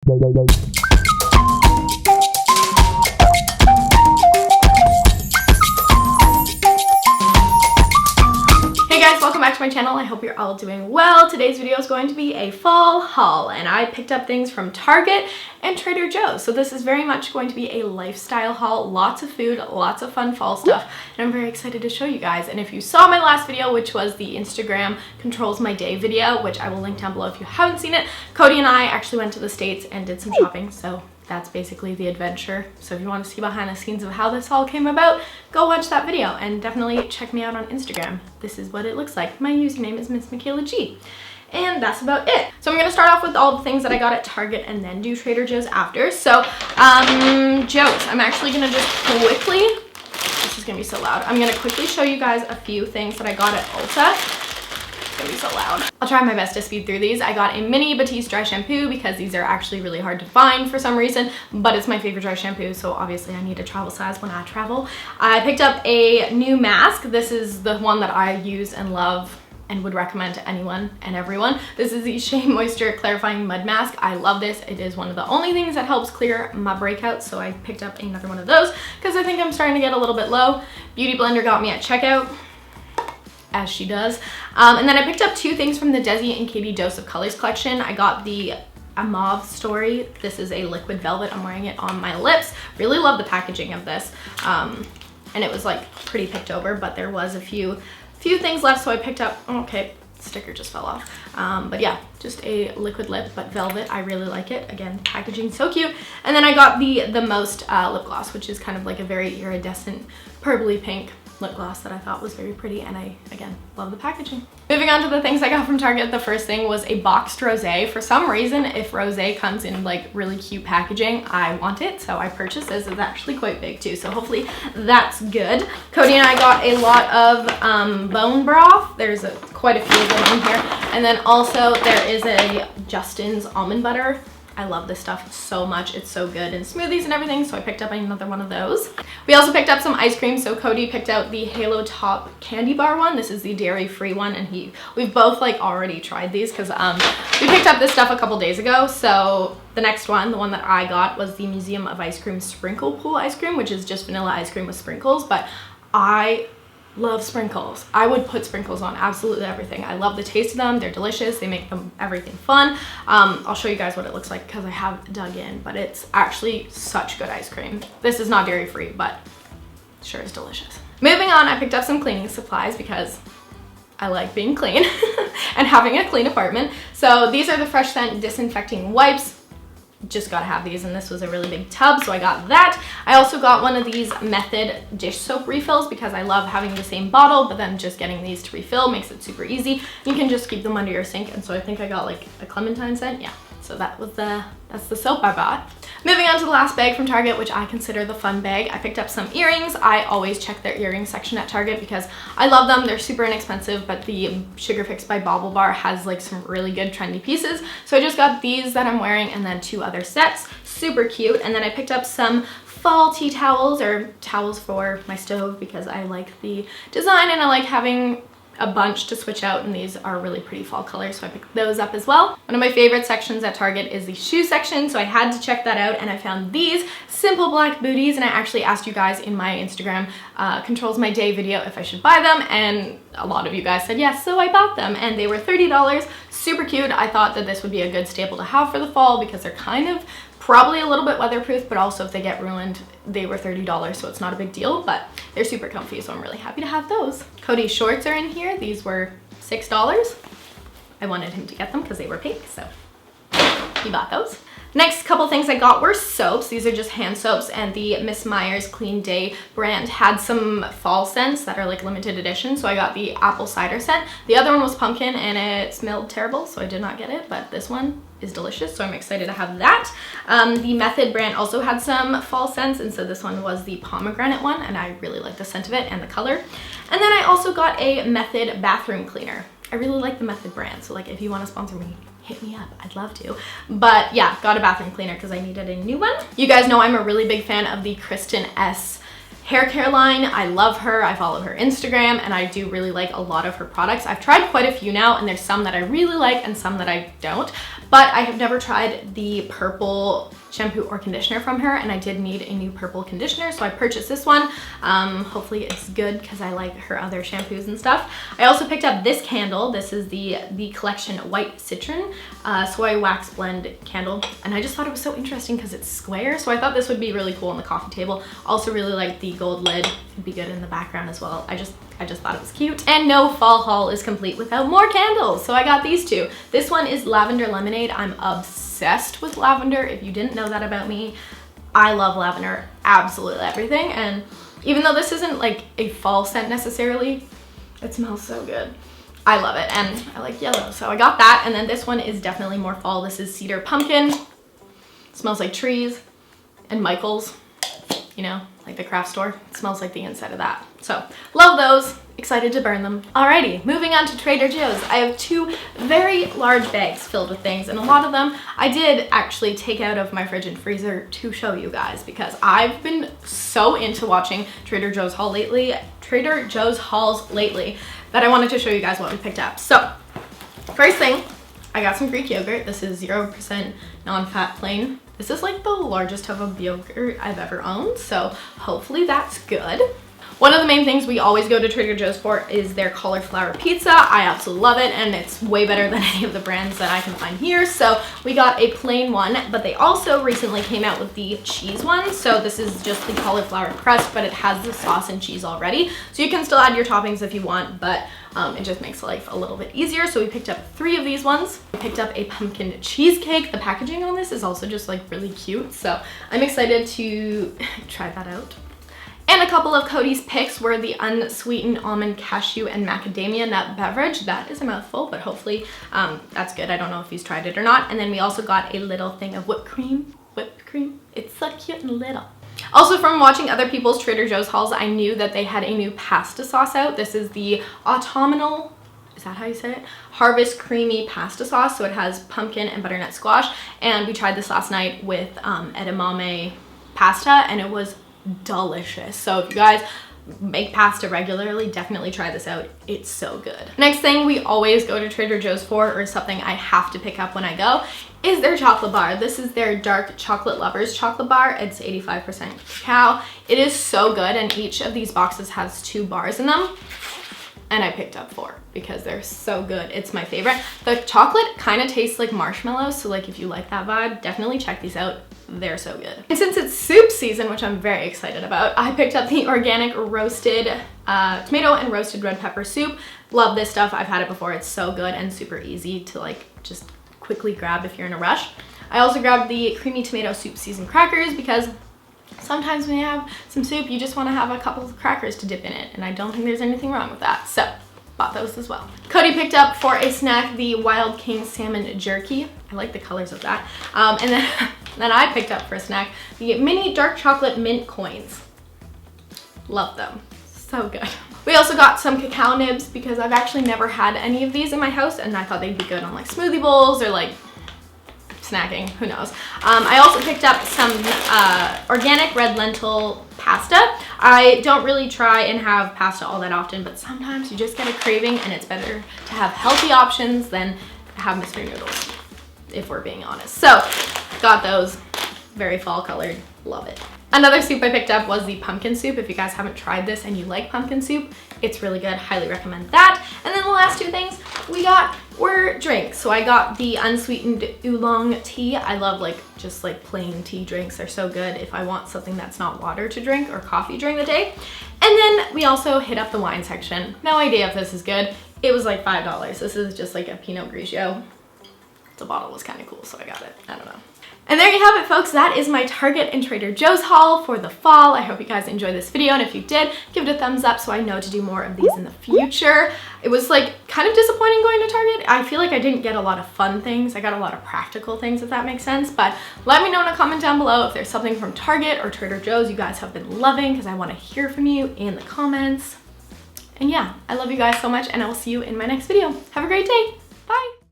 Hey guys, welcome back to my channel. I hope you're all doing well. Today's video is going to be a fall haul, and I picked up things from Target and Trader Joe's. So this is very much going to be a lifestyle haul, lots of food, lots of fun fall stuff, and I'm very excited to show you guys. And if you saw my last video, which was the Instagram controls my day video, which I will link down below if you haven't seen it, Cody and I actually went to the States and did some shopping, so that's basically the adventure. So if you want to see behind the scenes of how this all came about, go watch that video and definitely check me out on Instagram. This is what it looks like. My username is Miss Mikayla G. And that's about it. So I'm gonna start off with all the things that I got at Target and then do Trader Joe's after. So, Joe's. I'm actually gonna just quickly, this is gonna be so loud. I'm gonna quickly show you guys a few things that I got at Ulta. It's gonna be so loud. I'll try my best to speed through these. I got a mini Batiste dry shampoo because these are actually really hard to find for some reason, but it's my favorite dry shampoo, so obviously I need a travel size when I travel. I picked up a new mask. This is the one that I use and love and would recommend to anyone and everyone. This is the Shea Moisture Clarifying Mud Mask. I love this. It is one of the only things that helps clear my breakouts, so I picked up another one of those because I think I'm starting to get a little bit low. Beauty Blender got me at checkout, as she does. And then I picked up two things from the Desi and Katie Dose of Colors collection. I got the A Mauve Story. This is a liquid velvet. I'm wearing it on my lips. Really love the packaging of this. And it was like pretty picked over, but there was a few things left, so I picked up, okay, sticker just fell off. But yeah, just a liquid lip, but velvet. I really like it. Again, packaging so cute. And then I got the Most lip gloss, which is kind of like a very iridescent purpley pink lip gloss that I thought was very pretty, and I, again, love the packaging. Moving on to the things I got from Target, the first thing was a boxed rosé. For some reason, if rosé comes in like really cute packaging, I want it, so I purchased this. It's actually quite big too, so hopefully that's good. Cody and I got a lot of bone broth. There's quite a few of them in here, and then also there is a Justin's almond butter. I love this stuff so much. It's so good in smoothies and everything, so I picked up another one of those. We also picked up some ice cream. So Cody picked out the Halo Top candy bar one. This is the dairy-free one, and we've both like already tried these because we picked up this stuff a couple days ago. So the next one, the one that I got, was the Museum of Ice Cream Sprinkle Pool ice cream, which is just vanilla ice cream with sprinkles, but I love sprinkles. I would put sprinkles on absolutely everything. I love the taste of them. They're delicious. They make them everything fun. I'll show you guys what it looks like because I have dug in, but it's actually such good ice cream. This is not dairy free, but sure is delicious. Moving on, I picked up some cleaning supplies because I like being clean and having a clean apartment. So these are the Fresh Scent disinfecting wipes. Just gotta have these, and this was a really big tub, so I got that. I also got one of these Method dish soap refills because I love having the same bottle, but then just getting these to refill makes it super easy. You can just keep them under your sink, and so I think I got like a clementine scent. Yeah, so that's the soap I bought. Moving on to the last bag from Target, which I consider the fun bag. I picked up some earrings. I always check their earring section at Target because I love them. They're super inexpensive, but the Sugar Fix by Bauble Bar has like some really good trendy pieces. So I just got these that I'm wearing and then two other sets. Super cute. And then I picked up some fall tea towels, or towels for my stove, because I like the design and I like having a bunch to switch out, and these are really pretty fall colors, so I picked those up as well. One of my favorite sections at Target is the shoe section, so I had to check that out, and I found these simple black booties, and I actually asked you guys in my Instagram controls my day video if I should buy them, and a lot of you guys said yes, so I bought them, and they were $30. Super cute. I thought that this would be a good staple to have for the fall because they're kind of probably a little bit weatherproof, but also if they get ruined, they were $30, so it's not a big deal, but they're super comfy, so I'm really happy to have those. Cody's shorts are in here. These were $6. I wanted him to get them because they were pink, so he bought those. Next couple things I got were soaps. These are just hand soaps, and the Miss Meyer's Clean Day brand had some fall scents that are like limited edition, so I got the apple cider scent. The other one was pumpkin and it smelled terrible, so I did not get it, but this one is delicious, so I'm excited to have that. The Method brand also had some fall scents, and so this one was the pomegranate one, and I really like the scent of it and the color. And then I also got a Method bathroom cleaner. I really like the Method brand, so like if you want to sponsor me, hit me up. I'd love to. But yeah, got a bathroom cleaner because I needed a new one. You guys know I'm a really big fan of the Kristen S hair care line. I love her. I follow her Instagram, and I do really like a lot of her products. I've tried quite a few now, and there's some that I really like and some that I don't. but I have never tried the purple shampoo or conditioner from her, and I did need a new purple conditioner, so I purchased this one. Hopefully it's good because I like her other shampoos and stuff. I also picked up this candle. This is the Collection White Citron Soy Wax Blend candle, and I just thought it was so interesting because it's square, so I thought this would be really cool on the coffee table. Also really like the gold lid. It'd be good in the background as well. I just thought it was cute. And no fall haul is complete without more candles, so I got these two. This one is Lavender Lemonade. I'm obsessed with lavender. If you didn't know that about me, I love lavender, absolutely everything. And even though this isn't like a fall scent necessarily, it smells so good. I love it, and I like yellow, so I got that. And then this one is definitely more fall. This is Cedar Pumpkin. Smells like trees and Michael's, you know, like the craft store. It smells like the inside of that. So love those, excited to burn them. Alrighty, moving on to Trader Joe's. I have two very large bags filled with things, and a lot of them I did actually take out of my fridge and freezer to show you guys because I've been so into watching Trader Joe's hauls lately that I wanted to show you guys what we picked up. So first thing, I got some Greek yogurt. This is 0% non-fat plain. This is like the largest tub of yogurt I've ever owned, so hopefully that's good. One of the main things we always go to Trader Joe's for is their cauliflower pizza. I absolutely love it, and it's way better than any of the brands that I can find here. So we got a plain one, but they also recently came out with the cheese one. So this is just the cauliflower crust, but it has the sauce and cheese already. So you can still add your toppings if you want, but it just makes life a little bit easier. So we picked up 3 of these ones. We picked up a pumpkin cheesecake. The packaging on this is also just like really cute. So I'm excited to try that out. And a couple of Cody's picks were the unsweetened almond, cashew, and macadamia nut beverage. That is a mouthful, but hopefully that's good. I don't know if he's tried it or not. And then we also got a little thing of whipped cream. Whipped cream. It's so cute and little. Also, from watching other people's Trader Joe's hauls, I knew that they had a new pasta sauce out. This is the autumnal, is that how you say it? Harvest creamy pasta sauce. So it has pumpkin and butternut squash. And we tried this last night with edamame pasta, and it was delicious. So if you guys make pasta regularly, definitely try this out. It's so good. Next thing we always go to Trader Joe's for, or something I have to pick up when I go, is their chocolate bar. This is their dark chocolate lovers chocolate bar. It's 85% cacao. It is so good, and each of these boxes has 2 bars in them. And I picked up 4 because they're so good. It's my favorite. The chocolate kind of tastes like marshmallows, so like if you like that vibe, definitely check these out. They're so good. And since it's soup season, which I'm very excited about, I picked up the organic roasted tomato and roasted red pepper soup. Love this stuff. I've had it before. It's so good and super easy to like just quickly grab if you're in a rush. I also grabbed the creamy tomato soup seasoned crackers because sometimes when you have some soup, you just want to have a couple of crackers to dip in it, and I don't think there's anything wrong with that. So bought those as well. Cody picked up for a snack the Wild King Salmon Jerky. I like the colors of that. And then I picked up for a snack the mini dark chocolate mint coins. Love them. So good. We also got some cacao nibs because I've actually never had any of these in my house, and I thought they'd be good on like smoothie bowls or like snacking, who knows. I also picked up some organic red lentil pasta. I don't really try and have pasta all that often, but sometimes you just get a craving, and it's better to have healthy options than have mystery noodles, if we're being honest. So got those, very fall colored, love it. Another soup I picked up was the pumpkin soup. If you guys haven't tried this and you like pumpkin soup, it's really good. Highly recommend that. And then the last 2 things we got were drinks. So I got the unsweetened oolong tea. I love like just like plain tea drinks. They're so good if I want something that's not water to drink or coffee during the day. And then we also hit up the wine section. No idea if this is good. It was like $5. This is just like a Pinot Grigio. The bottle was kind of cool, so I got it. I don't know. And there you have it, folks. That is my Target and Trader Joe's haul for the fall. I hope you guys enjoyed this video, and if you did, give it a thumbs up so I know to do more of these in the future. It was like kind of disappointing going to Target. I feel like I didn't get a lot of fun things. I got a lot of practical things, if that makes sense. But let me know in a comment down below if there's something from Target or Trader Joe's you guys have been loving, because I want to hear from you in the comments. And yeah, I love you guys so much, and I will see you in my next video. Have a great day. Bye.